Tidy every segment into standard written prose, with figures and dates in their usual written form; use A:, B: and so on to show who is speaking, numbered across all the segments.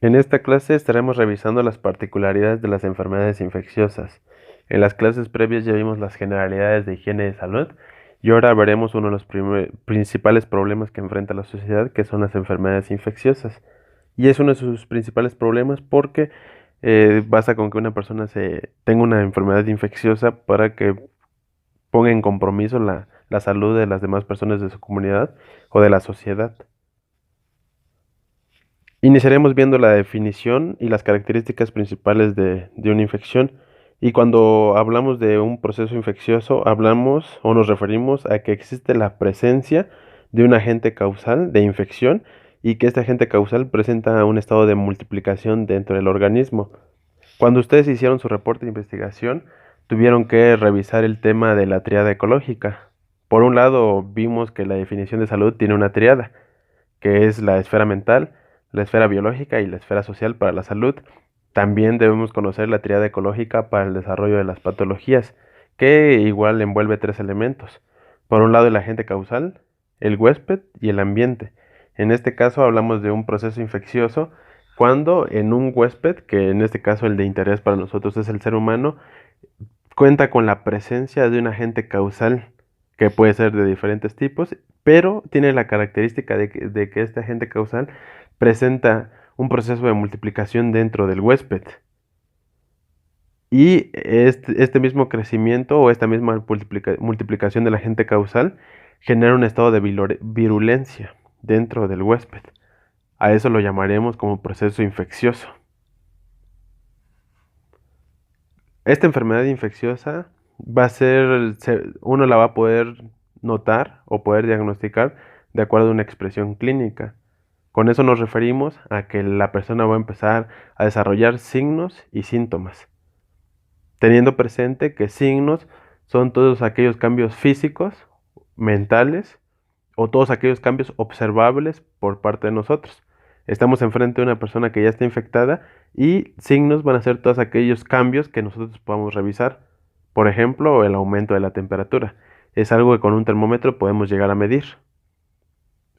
A: En esta clase estaremos revisando las particularidades de las enfermedades infecciosas. En las clases previas ya vimos las generalidades de higiene de salud y ahora veremos uno de los principales problemas que enfrenta la sociedad, que son las enfermedades infecciosas. Y es uno de sus principales problemas porque basta con que una persona tenga una enfermedad infecciosa para que ponga en compromiso la salud de las demás personas de su comunidad o de la sociedad. Iniciaremos viendo la definición y las características principales de una infección. Y cuando hablamos de un proceso infeccioso, hablamos o nos referimos a que existe la presencia de un agente causal de infección y que este agente causal presenta un estado de multiplicación dentro del organismo. Cuando ustedes hicieron su reporte de investigación, tuvieron que revisar el tema de la triada ecológica. Por un lado, vimos que la definición de salud tiene una triada, que es la esfera mental, la esfera biológica y la esfera social para la salud. También debemos conocer la triada ecológica para el desarrollo de las patologías, que igual envuelve tres elementos. Por un lado, el agente causal, el huésped y el ambiente. En este caso hablamos de un proceso infeccioso cuando en un huésped, que en este caso el de interés para nosotros es el ser humano, cuenta con la presencia de un agente causal que puede ser de diferentes tipos, pero tiene la característica de que este agente causal presenta un proceso de multiplicación dentro del huésped. Y este mismo crecimiento o esta misma multiplicación del agente causal genera un estado de virulencia dentro del huésped. A eso lo llamaremos como proceso infeccioso. Esta enfermedad infecciosa uno la va a poder notar o poder diagnosticar de acuerdo a una expresión clínica. Con eso nos referimos a que la persona va a empezar a desarrollar signos y síntomas, teniendo presente que signos son todos aquellos cambios físicos, mentales o todos aquellos cambios observables por parte de nosotros. Estamos enfrente de una persona que ya está infectada y signos van a ser todos aquellos cambios que nosotros podamos revisar. Por ejemplo, el aumento de la temperatura. Es algo que con un termómetro podemos llegar a medir.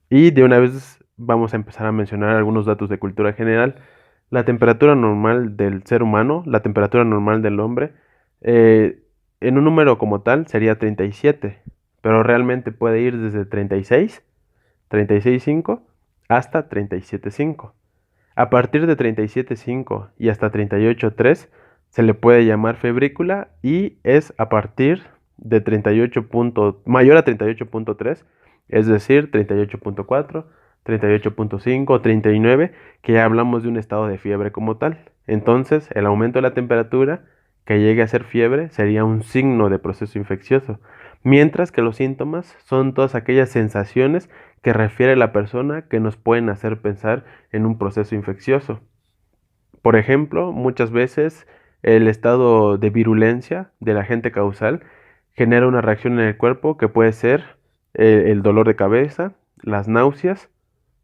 A: Y de una vez vamos a empezar a mencionar algunos datos de cultura general. La temperatura normal del ser humano, la temperatura normal del hombre, eh, en un número como tal sería 37, pero realmente puede ir desde 36,5 hasta 37,5. A partir de 37,5 y hasta 38,3 se le puede llamar febrícula y es a partir de mayor a 38,3, es decir, 38,4, 38,5 o 39, que ya hablamos de un estado de fiebre como tal. Entonces, el aumento de la temperatura que llegue a ser fiebre sería un signo de proceso infeccioso, mientras que los síntomas son todas aquellas sensaciones que refiere la persona que nos pueden hacer pensar en un proceso infeccioso. Por ejemplo, muchas veces el estado de virulencia del agente causal genera una reacción en el cuerpo que puede ser el dolor de cabeza, las náuseas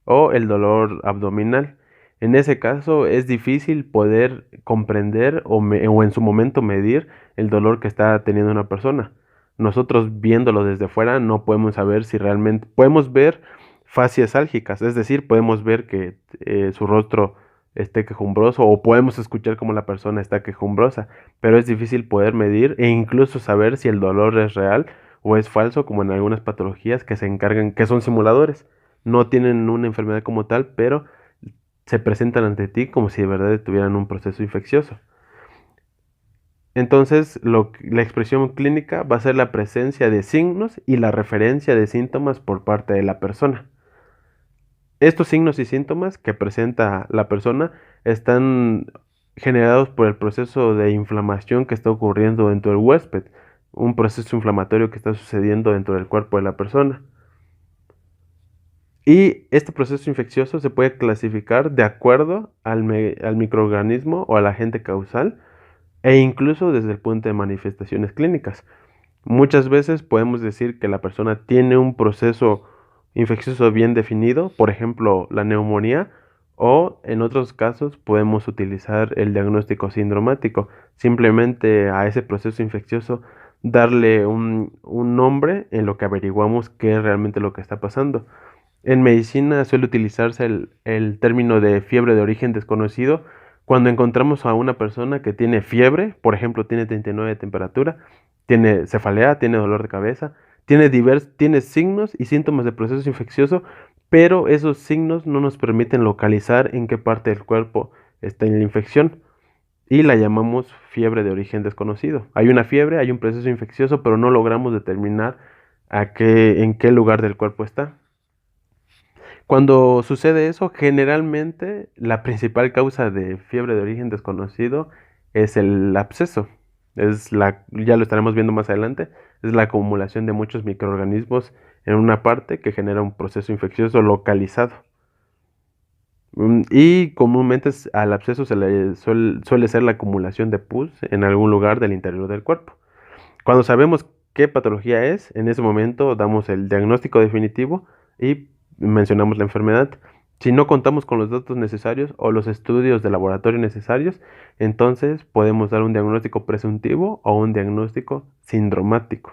A: o el dolor abdominal. En ese caso es difícil poder comprender o en su momento medir el dolor que está teniendo una persona. Nosotros viéndolo desde fuera no podemos saber si realmente podemos ver facies álgicas, es decir, podemos ver que su rostro esté quejumbroso o podemos escuchar cómo la persona está quejumbrosa, pero es difícil poder medir e incluso saber si el dolor es real o es falso, como en algunas patologías que se encargan, que son simuladores. No tienen una enfermedad como tal, pero se presentan ante ti como si de verdad tuvieran un proceso infeccioso. Entonces, la expresión clínica va a ser la presencia de signos y la referencia de síntomas por parte de la persona. Estos signos y síntomas que presenta la persona están generados por el proceso de inflamación que está ocurriendo dentro del huésped, un proceso inflamatorio que está sucediendo dentro del cuerpo de la persona. Y este proceso infeccioso se puede clasificar de acuerdo al microorganismo o al agente causal e incluso desde el punto de manifestaciones clínicas. Muchas veces podemos decir que la persona tiene un proceso infeccioso bien definido, por ejemplo, la neumonía, o en otros casos podemos utilizar el diagnóstico sindromático, simplemente a ese proceso infeccioso darle un nombre en lo que averiguamos qué es realmente lo que está pasando. En medicina suele utilizarse el término de fiebre de origen desconocido cuando encontramos a una persona que tiene fiebre, por ejemplo, tiene 39 de temperatura, tiene cefalea, tiene dolor de cabeza, tiene signos y síntomas de proceso infeccioso, pero esos signos no nos permiten localizar en qué parte del cuerpo está en la infección y la llamamos fiebre de origen desconocido. Hay una fiebre, hay un proceso infeccioso, pero no logramos determinar en qué lugar del cuerpo está. Cuando sucede eso, generalmente la principal causa de fiebre de origen desconocido es el absceso. Ya lo estaremos viendo más adelante, es la acumulación de muchos microorganismos en una parte que genera un proceso infeccioso localizado. Y comúnmente al absceso suele ser la acumulación de pus en algún lugar del interior del cuerpo. Cuando sabemos qué patología es, en ese momento damos el diagnóstico definitivo y mencionamos la enfermedad. Si no contamos con los datos necesarios o los estudios de laboratorio necesarios, entonces podemos dar un diagnóstico presuntivo o un diagnóstico sindromático.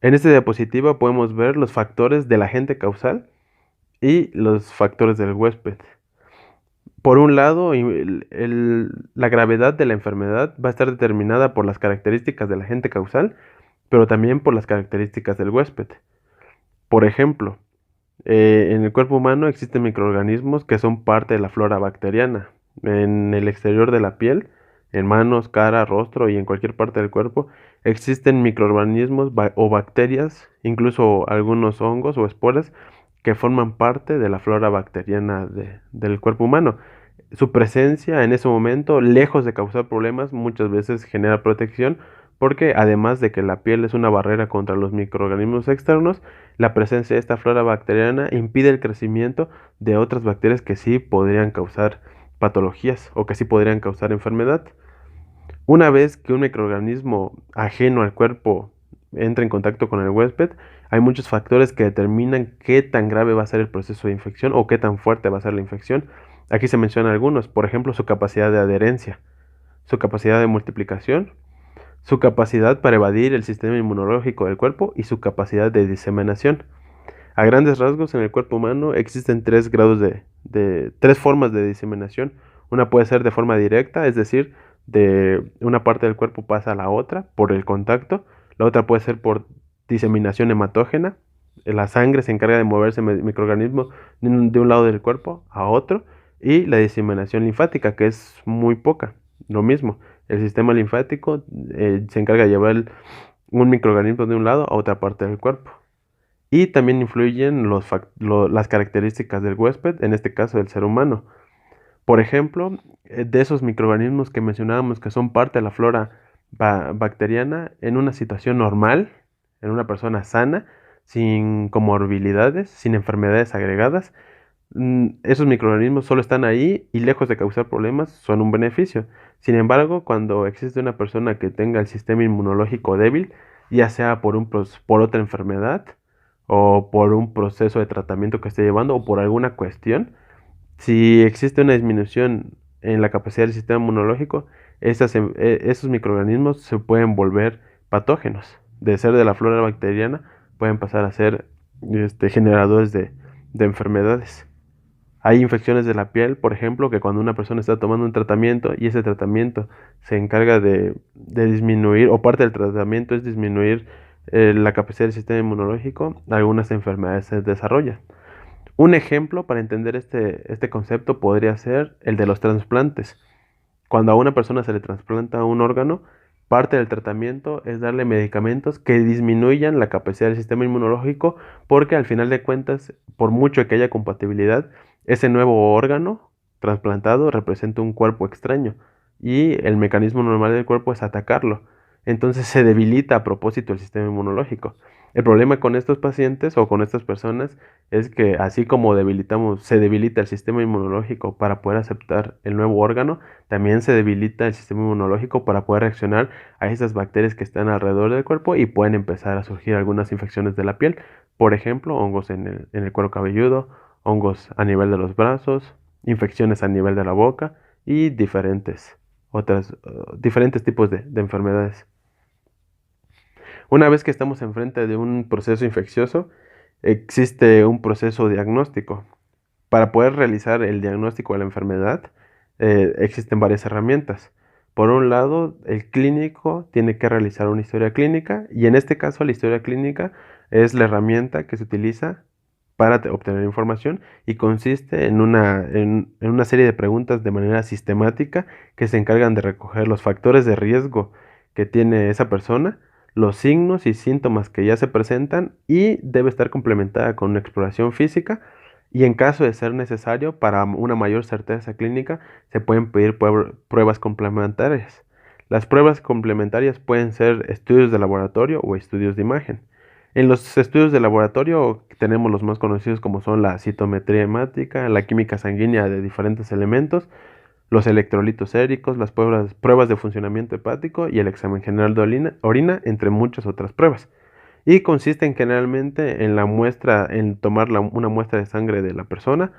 A: En esta diapositiva podemos ver los factores del agente causal y los factores del huésped. Por un lado, la gravedad de la enfermedad va a estar determinada por las características del agente causal, pero también por las características del huésped. Por ejemplo, en el cuerpo humano existen microorganismos que son parte de la flora bacteriana. En el exterior de la piel, en manos, cara, rostro y en cualquier parte del cuerpo, existen microorganismos o bacterias, incluso algunos hongos o esporas, que forman parte de la flora bacteriana del cuerpo humano. Su presencia en ese momento, lejos de causar problemas, muchas veces genera protección porque además de que la piel es una barrera contra los microorganismos externos, la presencia de esta flora bacteriana impide el crecimiento de otras bacterias que sí podrían causar patologías o que sí podrían causar enfermedad. Una vez que un microorganismo ajeno al cuerpo entra en contacto con el huésped, hay muchos factores que determinan qué tan grave va a ser el proceso de infección o qué tan fuerte va a ser la infección. Aquí se mencionan algunos, por ejemplo, su capacidad de adherencia, su capacidad de multiplicación, su capacidad para evadir el sistema inmunológico del cuerpo y su capacidad de diseminación. A grandes rasgos, en el cuerpo humano existen tres formas de diseminación. Una puede ser de forma directa, es decir, de una parte del cuerpo pasa a la otra por el contacto. La otra puede ser por diseminación hematógena. La sangre se encarga de moverse microorganismos de un lado del cuerpo a otro. Y la diseminación linfática, que es muy poca. Lo mismo, el sistema linfático se encarga de llevar un microorganismo de un lado a otra parte del cuerpo. Y también influyen las características del huésped, en este caso del ser humano. Por ejemplo, de esos microorganismos que mencionábamos que son parte de la flora bacteriana, en una situación normal, en una persona sana, sin comorbilidades, sin enfermedades agregadas, esos microorganismos solo están ahí y lejos de causar problemas son un beneficio. Sin embargo, cuando existe una persona que tenga el sistema inmunológico débil, ya sea por otra enfermedad o por un proceso de tratamiento que esté llevando o por alguna cuestión, si existe una disminución en la capacidad del sistema inmunológico, esos microorganismos se pueden volver patógenos. De ser de la flora bacteriana, pueden pasar a ser generadores de enfermedades. Hay infecciones de la piel, por ejemplo, que cuando una persona está tomando un tratamiento y ese tratamiento se encarga de disminuir, o parte del tratamiento es disminuir la capacidad del sistema inmunológico, algunas enfermedades se desarrollan. Un ejemplo para entender este concepto podría ser el de los trasplantes. Cuando a una persona se le trasplanta un órgano, parte del tratamiento es darle medicamentos que disminuyan la capacidad del sistema inmunológico porque al final de cuentas, por mucho que haya compatibilidad, ese nuevo órgano trasplantado representa un cuerpo extraño y el mecanismo normal del cuerpo es atacarlo. Entonces se debilita a propósito el sistema inmunológico. El problema con estos pacientes o con estas personas es que así como se debilita el sistema inmunológico para poder aceptar el nuevo órgano, también se debilita el sistema inmunológico para poder reaccionar a esas bacterias que están alrededor del cuerpo y pueden empezar a surgir algunas infecciones de la piel. Por ejemplo, hongos en el cuero cabelludo, hongos a nivel de los brazos, infecciones a nivel de la boca y diferentes tipos de enfermedades. Una vez que estamos enfrente de un proceso infeccioso, existe un proceso diagnóstico. Para poder realizar el diagnóstico de la enfermedad, existen varias herramientas. Por un lado, el clínico tiene que realizar una historia clínica y en este caso la historia clínica es la herramienta que se utiliza para obtener información y consiste en una serie de preguntas de manera sistemática que se encargan de recoger los factores de riesgo que tiene esa persona, los signos y síntomas que ya se presentan y debe estar complementada con una exploración física y en caso de ser necesario para una mayor certeza clínica se pueden pedir pruebas complementarias. Las pruebas complementarias pueden ser estudios de laboratorio o estudios de imagen. En los estudios de laboratorio tenemos los más conocidos como son la citometría hemática, la química sanguínea de diferentes elementos, los electrolitos séricos, las pruebas de funcionamiento hepático y el examen general de orina, entre muchas otras pruebas. Y consisten generalmente en la muestra, en tomar una muestra de sangre de la persona,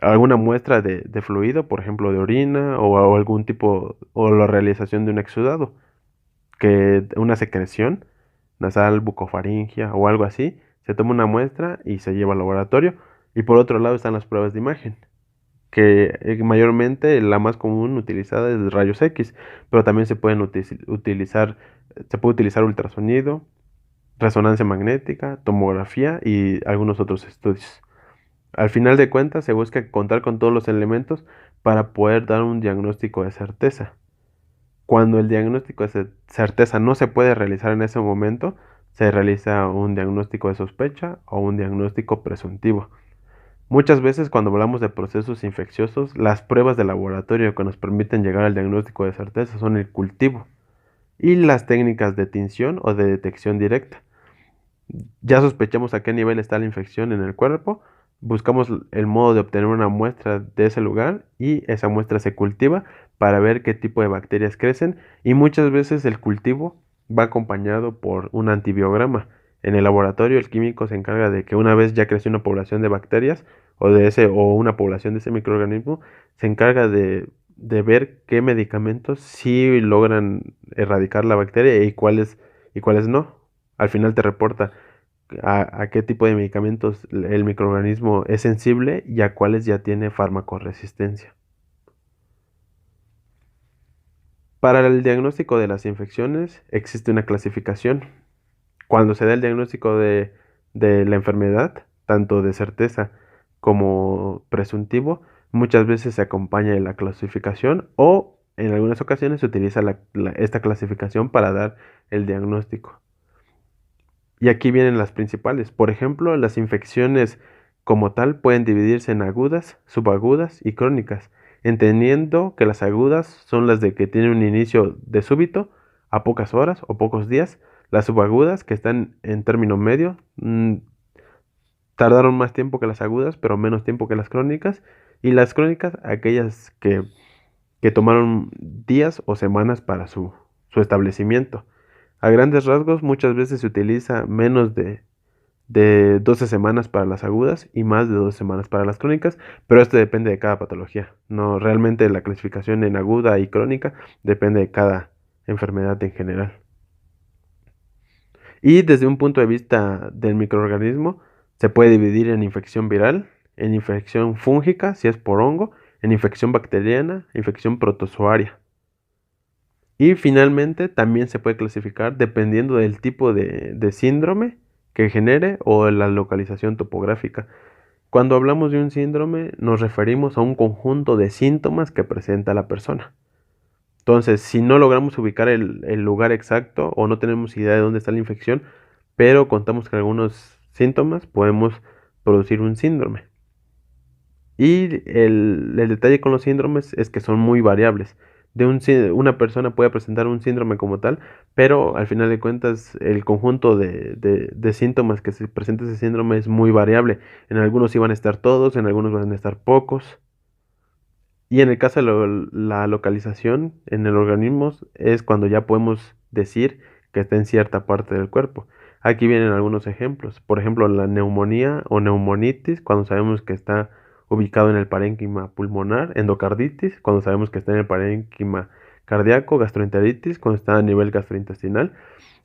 A: alguna muestra de fluido, por ejemplo de orina o algún tipo, o la realización de un exudado, que una secreción nasal, bucofaringia o algo así, se toma una muestra y se lleva al laboratorio. Y por otro lado están las pruebas de imagen, que mayormente la más común utilizada es rayos X, pero también se puede utilizar ultrasonido, resonancia magnética, tomografía y algunos otros estudios. Al final de cuentas, se busca contar con todos los elementos para poder dar un diagnóstico de certeza. Cuando el diagnóstico de certeza no se puede realizar en ese momento, se realiza un diagnóstico de sospecha o un diagnóstico presuntivo. Muchas veces cuando hablamos de procesos infecciosos, las pruebas de laboratorio que nos permiten llegar al diagnóstico de certeza son el cultivo y las técnicas de tinción o de detección directa. Ya sospechamos a qué nivel está la infección en el cuerpo, buscamos el modo de obtener una muestra de ese lugar y esa muestra se cultiva para ver qué tipo de bacterias crecen y muchas veces el cultivo va acompañado por un antibiograma. En el laboratorio el químico se encarga de que una vez ya creció una población de bacterias o una población de ese microorganismo, se encarga de ver qué medicamentos sí logran erradicar la bacteria y cuáles no. Al final te reporta a qué tipo de medicamentos el microorganismo es sensible y a cuáles ya tiene farmacoresistencia. Para el diagnóstico de las infecciones existe una clasificación. Cuando se da el diagnóstico de la enfermedad, tanto de certeza como presuntivo, muchas veces se acompaña de la clasificación o en algunas ocasiones se utiliza esta clasificación para dar el diagnóstico. Y aquí vienen las principales. Por ejemplo, las infecciones como tal pueden dividirse en agudas, subagudas y crónicas, entendiendo que las agudas son las de que tienen un inicio de súbito, a pocas horas o pocos días. Las subagudas, que están en término medio, tardaron más tiempo que las agudas, pero menos tiempo que las crónicas. Y las crónicas, aquellas que tomaron días o semanas para su establecimiento. A grandes rasgos, muchas veces se utiliza menos de 12 semanas para las agudas y más de 12 semanas para las crónicas, pero esto depende de cada patología. No, realmente la clasificación en aguda y crónica depende de cada enfermedad en general. Y desde un punto de vista del microorganismo, se puede dividir en infección viral, en infección fúngica, si es por hongo, en infección bacteriana, infección protozoaria. Y finalmente también se puede clasificar dependiendo del tipo de síndrome que genere o la localización topográfica. Cuando hablamos de un síndrome nos referimos a un conjunto de síntomas que presenta la persona. Entonces, si no logramos ubicar el lugar exacto o no tenemos idea de dónde está la infección, pero contamos con algunos síntomas, podemos producir un síndrome. Y el detalle con los síndromes es que son muy variables. Una persona puede presentar un síndrome como tal, pero al final de cuentas el conjunto de síntomas que se presenta ese síndrome es muy variable. En algunos sí van a estar todos, en algunos van a estar pocos. Y en el caso de la localización en el organismo es cuando ya podemos decir que está en cierta parte del cuerpo. Aquí vienen algunos ejemplos. Por ejemplo, la neumonía o neumonitis, cuando sabemos que está ubicado en el parénquima pulmonar, endocarditis, cuando sabemos que está en el parénquima cardíaco, gastroenteritis cuando está a nivel gastrointestinal,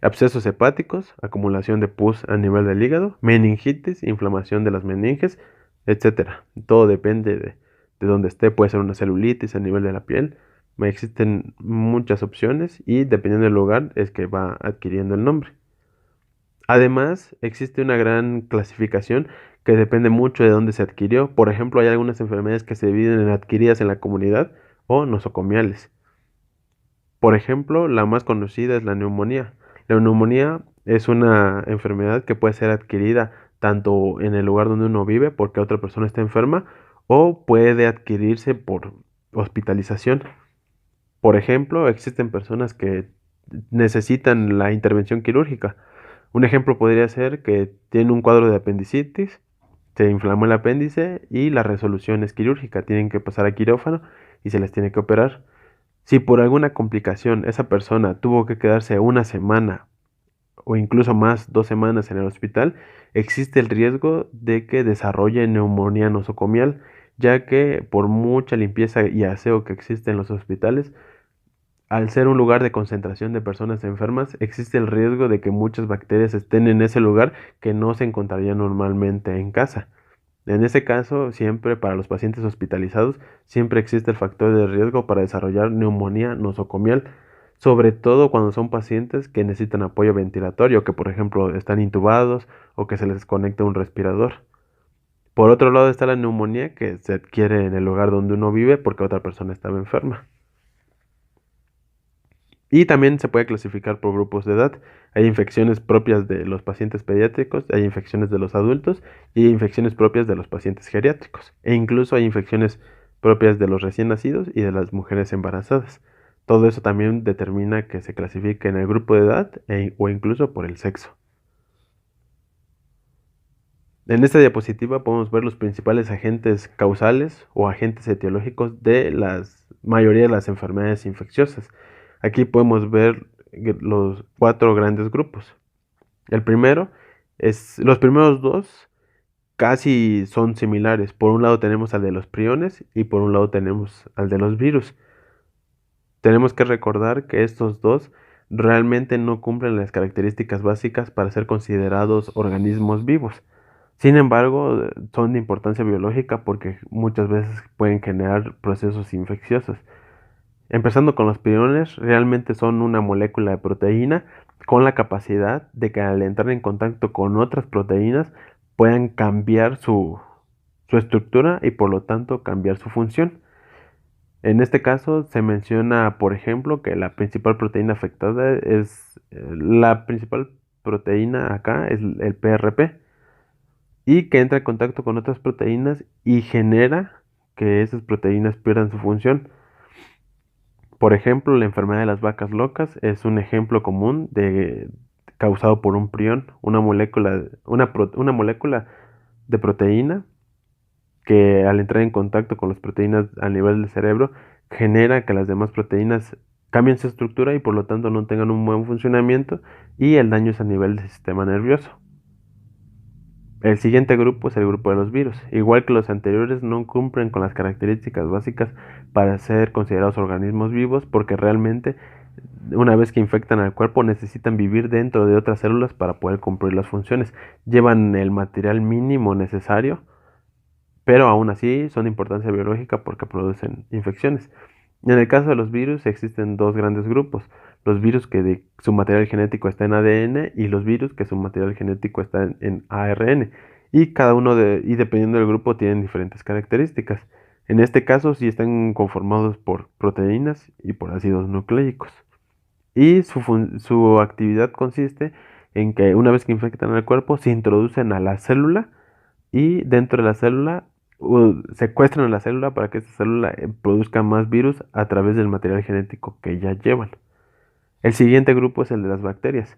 A: abscesos hepáticos, acumulación de pus a nivel del hígado, meningitis, inflamación de las meninges, etcétera. Todo depende de dónde esté. Puede ser una celulitis a nivel de la piel. Existen muchas opciones y dependiendo del lugar es que va adquiriendo el nombre. Además, existe una gran clasificación que depende mucho de dónde se adquirió. Por ejemplo, hay algunas enfermedades que se dividen en adquiridas en la comunidad o nosocomiales. Por ejemplo, la más conocida es la neumonía. La neumonía es una enfermedad que puede ser adquirida tanto en el lugar donde uno vive porque otra persona está enferma o puede adquirirse por hospitalización. Por ejemplo, existen personas que necesitan la intervención quirúrgica. Un ejemplo podría ser que tiene un cuadro de apendicitis, se inflamó el apéndice y la resolución es quirúrgica. Tienen que pasar a quirófano y se les tiene que operar. Si por alguna complicación esa persona tuvo que quedarse una semana o incluso más, 2 semanas en el hospital, existe el riesgo de que desarrolle neumonía nosocomial, ya que por mucha limpieza y aseo que existe en los hospitales, al ser un lugar de concentración de personas enfermas, existe el riesgo de que muchas bacterias estén en ese lugar que no se encontrarían normalmente en casa. En ese caso, siempre para los pacientes hospitalizados, siempre existe el factor de riesgo para desarrollar neumonía nosocomial, sobre todo cuando son pacientes que necesitan apoyo ventilatorio, que por ejemplo están intubados o que se les conecta un respirador. Por otro lado está la neumonía que se adquiere en el lugar donde uno vive porque otra persona estaba enferma. Y también se puede clasificar por grupos de edad. Hay infecciones propias de los pacientes pediátricos, hay infecciones de los adultos y hay infecciones propias de los pacientes geriátricos. E incluso hay infecciones propias de los recién nacidos y de las mujeres embarazadas. Todo eso también determina que se clasifique en el grupo de edad o incluso por el sexo. En esta diapositiva podemos ver los principales agentes causales o agentes etiológicos de la mayoría de las enfermedades infecciosas. Aquí podemos ver los 4 grandes grupos. El primero los primeros dos casi son similares. Por un lado tenemos al de los priones y por un lado tenemos al de los virus. Tenemos que recordar que estos dos realmente no cumplen las características básicas para ser considerados organismos vivos. Sin embargo, son de importancia biológica porque muchas veces pueden generar procesos infecciosos. Empezando con los priones, realmente son una molécula de proteína con la capacidad de que al entrar en contacto con otras proteínas puedan cambiar su estructura y por lo tanto cambiar su función. En este caso se menciona, por ejemplo, que la principal proteína afectada la principal proteína acá es el PRP y que entra en contacto con otras proteínas y genera que esas proteínas pierdan su función. Por ejemplo, la enfermedad de las vacas locas es un ejemplo común causado por un prión, una molécula de proteína que al entrar en contacto con las proteínas a nivel del cerebro genera que las demás proteínas cambien su estructura y por lo tanto no tengan un buen funcionamiento y el daño es a nivel del sistema nervioso. El siguiente grupo es el grupo de los virus. Igual que los anteriores, no cumplen con las características básicas para ser considerados organismos vivos porque realmente una vez que infectan al cuerpo necesitan vivir dentro de otras células para poder cumplir las funciones. Llevan el material mínimo necesario, pero aún así son de importancia biológica porque producen infecciones. En el caso de los virus existen 2 grandes grupos, los virus que su material genético está en ADN y los virus que su material genético está en ARN. Y cada uno y dependiendo del grupo tienen diferentes características. En este caso sí están conformados por proteínas y por ácidos nucleicos. Y su actividad consiste en que una vez que infectan al cuerpo se introducen a la célula y dentro de la célula secuestran a la célula para que esta célula produzca más virus a través del material genético que ya llevan. El siguiente grupo es el de las bacterias.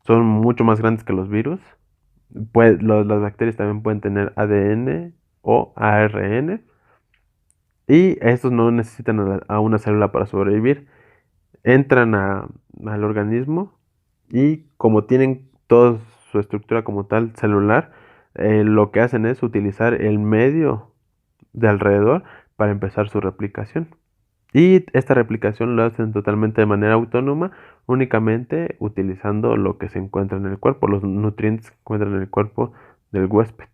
A: Son mucho más grandes que los virus. Las bacterias también pueden tener ADN o ARN y estos no necesitan a una célula para sobrevivir. Entran al organismo y como tienen toda su estructura como tal celular, lo que hacen es utilizar el medio de alrededor para empezar su replicación. Y esta replicación lo hacen totalmente de manera autónoma, únicamente utilizando lo que se encuentra en el cuerpo, los nutrientes que se encuentran en el cuerpo del huésped.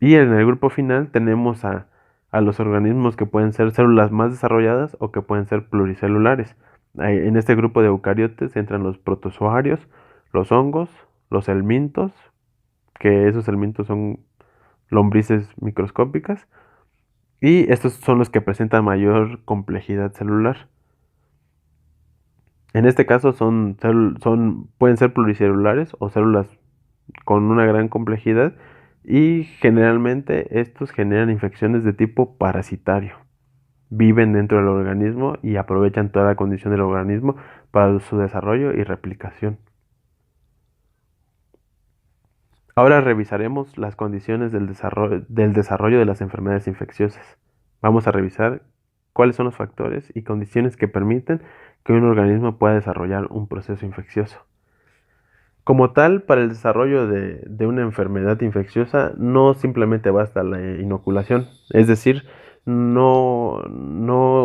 A: Y en el grupo final tenemos a los organismos que pueden ser células más desarrolladas o que pueden ser pluricelulares. En este grupo de eucariotes entran los protozoarios, los hongos, los helmintos, que esos helmintos son lombrices microscópicas, y estos son los que presentan mayor complejidad celular. En este caso pueden ser pluricelulares o células con una gran complejidad, y generalmente estos generan infecciones de tipo parasitario. Viven dentro del organismo y aprovechan toda la condición del organismo para su desarrollo y replicación. Ahora revisaremos las condiciones del desarrollo de las enfermedades infecciosas. Vamos a revisar cuáles son los factores y condiciones que permiten que un organismo pueda desarrollar un proceso infeccioso. Como tal, para el desarrollo de una enfermedad infecciosa no simplemente basta la inoculación, es decir, no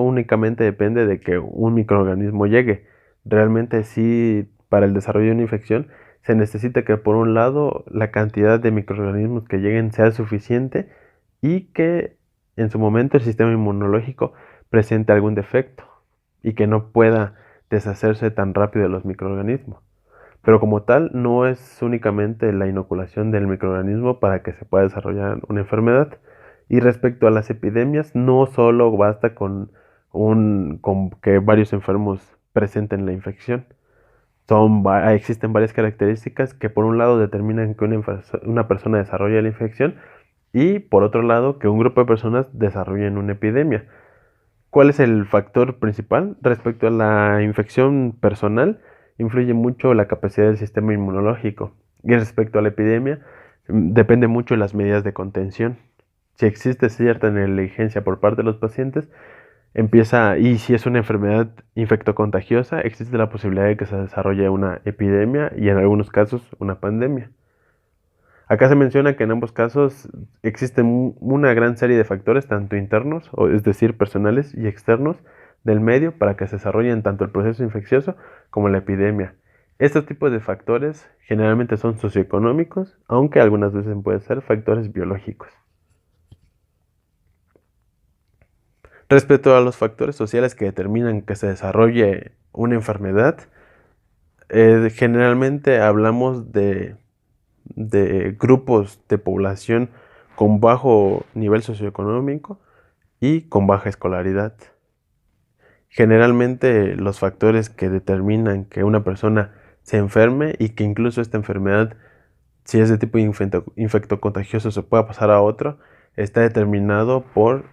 A: únicamente depende de que un microorganismo llegue. Realmente sí, para el desarrollo de una infección se necesita que por un lado la cantidad de microorganismos que lleguen sea suficiente y que en su momento el sistema inmunológico presente algún defecto y que no pueda deshacerse tan rápido de los microorganismos. Pero como tal, no es únicamente la inoculación del microorganismo para que se pueda desarrollar una enfermedad. Y respecto a las epidemias, no solo basta con que varios enfermos presenten la infección. Existen varias características que por un lado determinan que una persona desarrolla la infección y por otro lado que un grupo de personas desarrollen una epidemia. ¿Cuál es el factor principal? Respecto a la infección personal, influye mucho la capacidad del sistema inmunológico. Y respecto a la epidemia, depende mucho de las medidas de contención. Si existe cierta negligencia por parte de los pacientes, y si es una enfermedad infectocontagiosa, existe la posibilidad de que se desarrolle una epidemia y en algunos casos una pandemia. Acá se menciona que en ambos casos existen una gran serie de factores, tanto internos, es decir, personales y externos del medio, para que se desarrollen tanto el proceso infeccioso como la epidemia. Estos tipos de factores generalmente son socioeconómicos, aunque algunas veces pueden ser factores biológicos. Respecto a los factores sociales que determinan que se desarrolle una enfermedad, generalmente hablamos de grupos de población con bajo nivel socioeconómico y con baja escolaridad. Generalmente los factores que determinan que una persona se enferme y que incluso esta enfermedad, si es de tipo infectocontagioso, se pueda pasar a otro, está determinado por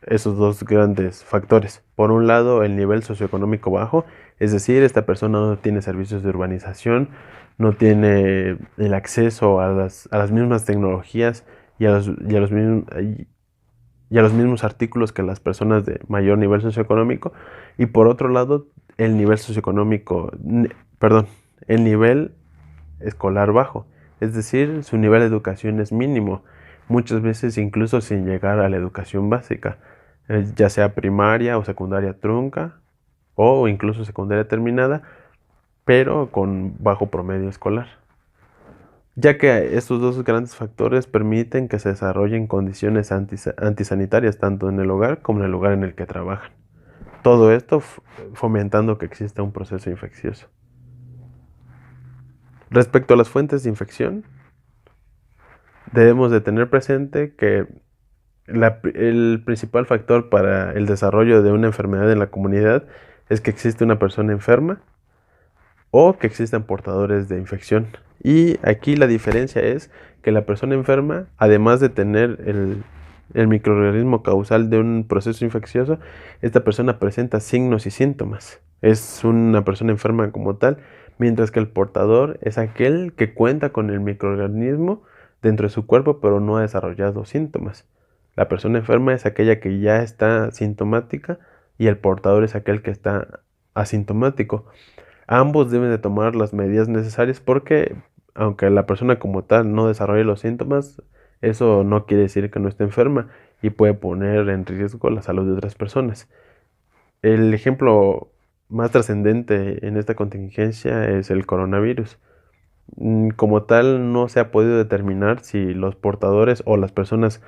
A: esos dos grandes factores. Por un lado, el nivel socioeconómico bajo, es decir, esta persona no tiene servicios de urbanización, no tiene el acceso a las mismas tecnologías y a los mismos artículos que las personas de mayor nivel socioeconómico. Y por otro lado, el nivel el nivel escolar bajo, es decir, su nivel de educación es mínimo, muchas veces incluso sin llegar a la educación básica, ya sea primaria o secundaria trunca o incluso secundaria terminada, pero con bajo promedio escolar, ya que estos dos grandes factores permiten que se desarrollen condiciones antisanitarias tanto en el hogar como en el lugar en el que trabajan. Todo esto fomentando que exista un proceso infeccioso. Respecto a las fuentes de infección, debemos de tener presente que el principal factor para el desarrollo de una enfermedad en la comunidad es que existe una persona enferma o que existen portadores de infección. Y aquí la diferencia es que la persona enferma, además de tener el microorganismo causal de un proceso infeccioso, esta persona presenta signos y síntomas. Es una persona enferma como tal, mientras que el portador es aquel que cuenta con el microorganismo dentro de su cuerpo, pero no ha desarrollado síntomas. La persona enferma es aquella que ya está sintomática y el portador es aquel que está asintomático. Ambos deben de tomar las medidas necesarias porque, aunque la persona como tal no desarrolle los síntomas, eso no quiere decir que no esté enferma y puede poner en riesgo la salud de otras personas. El ejemplo más trascendente en esta contingencia es el coronavirus. Como tal, no se ha podido determinar si los portadores o las personas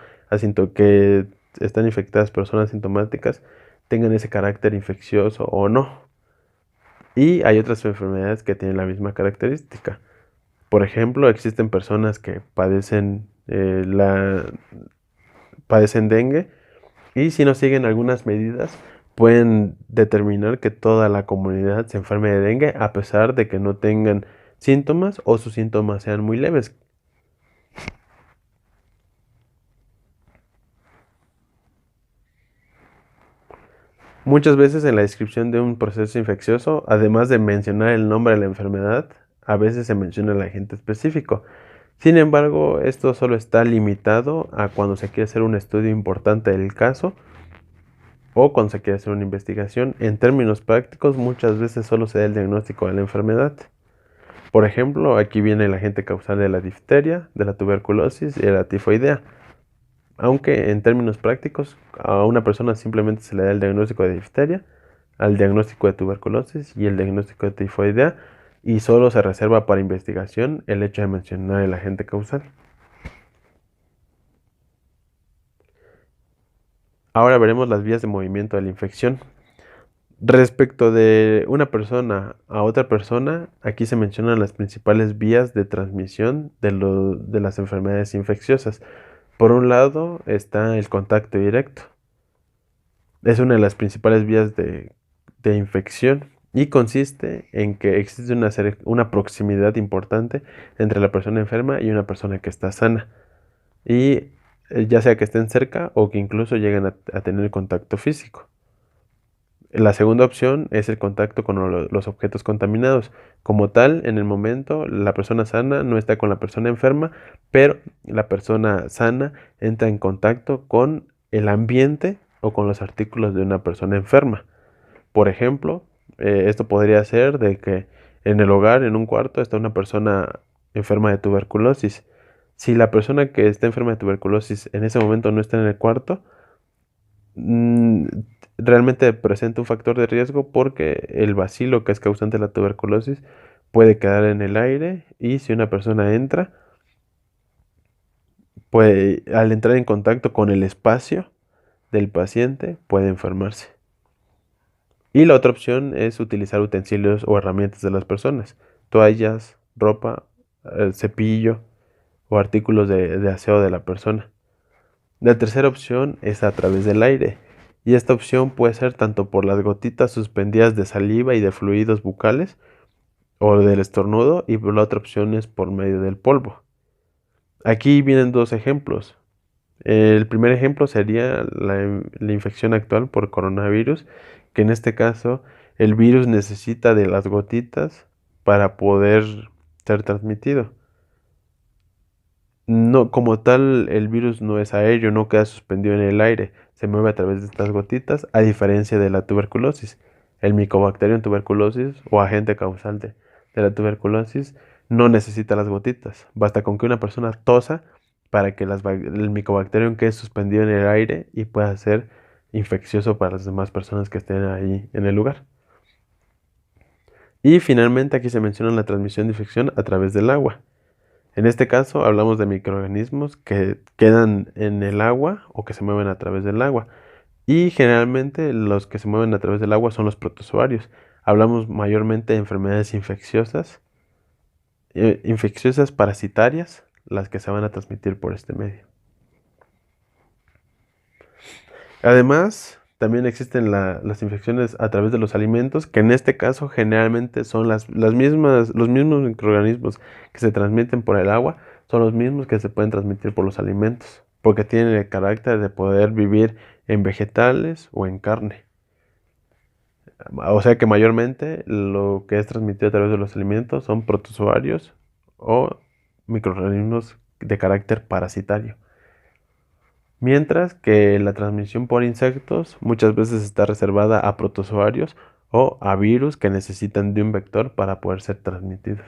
A: que están infectadas, personas sintomáticas, tengan ese carácter infeccioso o no. Y hay otras enfermedades que tienen la misma característica. Por ejemplo, existen personas que padecen dengue y si no siguen algunas medidas, pueden determinar que toda la comunidad se enferme de dengue a pesar de que no tengan síntomas o sus síntomas sean muy leves. Muchas veces en la descripción de un proceso infeccioso, además de mencionar el nombre de la enfermedad, a veces se menciona el agente específico. Sin embargo, esto solo está limitado a cuando se quiere hacer un estudio importante del caso o cuando se quiere hacer una investigación. En términos prácticos, muchas veces solo se da el diagnóstico de la enfermedad. Por ejemplo, aquí viene el agente causal de la difteria, de la tuberculosis y de la tifoidea. Aunque en términos prácticos, a una persona simplemente se le da el diagnóstico de difteria, al diagnóstico de tuberculosis y el diagnóstico de tifoidea, y solo se reserva para investigación el hecho de mencionar el agente causal. Ahora veremos las vías de movimiento de la infección. Respecto de una persona a otra persona, aquí se mencionan las principales vías de transmisión de las enfermedades infecciosas. Por un lado está el contacto directo. Es una de las principales vías de infección y consiste en que existe una proximidad importante entre la persona enferma y una persona que está sana. Y ya sea que estén cerca o que incluso lleguen a tener contacto físico. La segunda opción es el contacto con los objetos contaminados. Como tal, en el momento, la persona sana no está con la persona enferma, pero la persona sana entra en contacto con el ambiente o con los artículos de una persona enferma. Por ejemplo, esto podría ser de que en el hogar, en un cuarto, está una persona enferma de tuberculosis. Si la persona que está enferma de tuberculosis en ese momento no está en el cuarto, mm, realmente presenta un factor de riesgo porque el bacilo que es causante de la tuberculosis puede quedar en el aire y si una persona entra, al entrar en contacto con el espacio del paciente, puede enfermarse. Y la otra opción es utilizar utensilios o herramientas de las personas, toallas, ropa, cepillo o artículos de aseo de la persona. La tercera opción es a través del aire, y esta opción puede ser tanto por las gotitas suspendidas de saliva y de fluidos bucales o del estornudo, y por la otra opción es por medio del polvo. Aquí vienen dos ejemplos. El primer ejemplo sería la infección actual por coronavirus, que en este caso el virus necesita de las gotitas para poder ser transmitido. No, como tal, el virus no es aéreo, no queda suspendido en el aire, se mueve a través de estas gotitas, a diferencia de la tuberculosis. El Mycobacterium tuberculosis o agente causal de la tuberculosis no necesita las gotitas. Basta con que una persona tosa para que el Mycobacterium quede suspendido en el aire y pueda ser infeccioso para las demás personas que estén ahí en el lugar. Y finalmente aquí se menciona la transmisión de infección a través del agua. En este caso hablamos de microorganismos que quedan en el agua o que se mueven a través del agua. Y generalmente los que se mueven a través del agua son los protozoarios. Hablamos mayormente de enfermedades infecciosas parasitarias, las que se van a transmitir por este medio. Además, también existen las infecciones a través de los alimentos, que en este caso generalmente son los mismos microorganismos que se transmiten por el agua, son los mismos que se pueden transmitir por los alimentos, porque tienen el carácter de poder vivir en vegetales o en carne. O sea que mayormente lo que es transmitido a través de los alimentos son protozoarios o microorganismos de carácter parasitario. Mientras que la transmisión por insectos muchas veces está reservada a protozoarios o a virus que necesitan de un vector para poder ser transmitidos.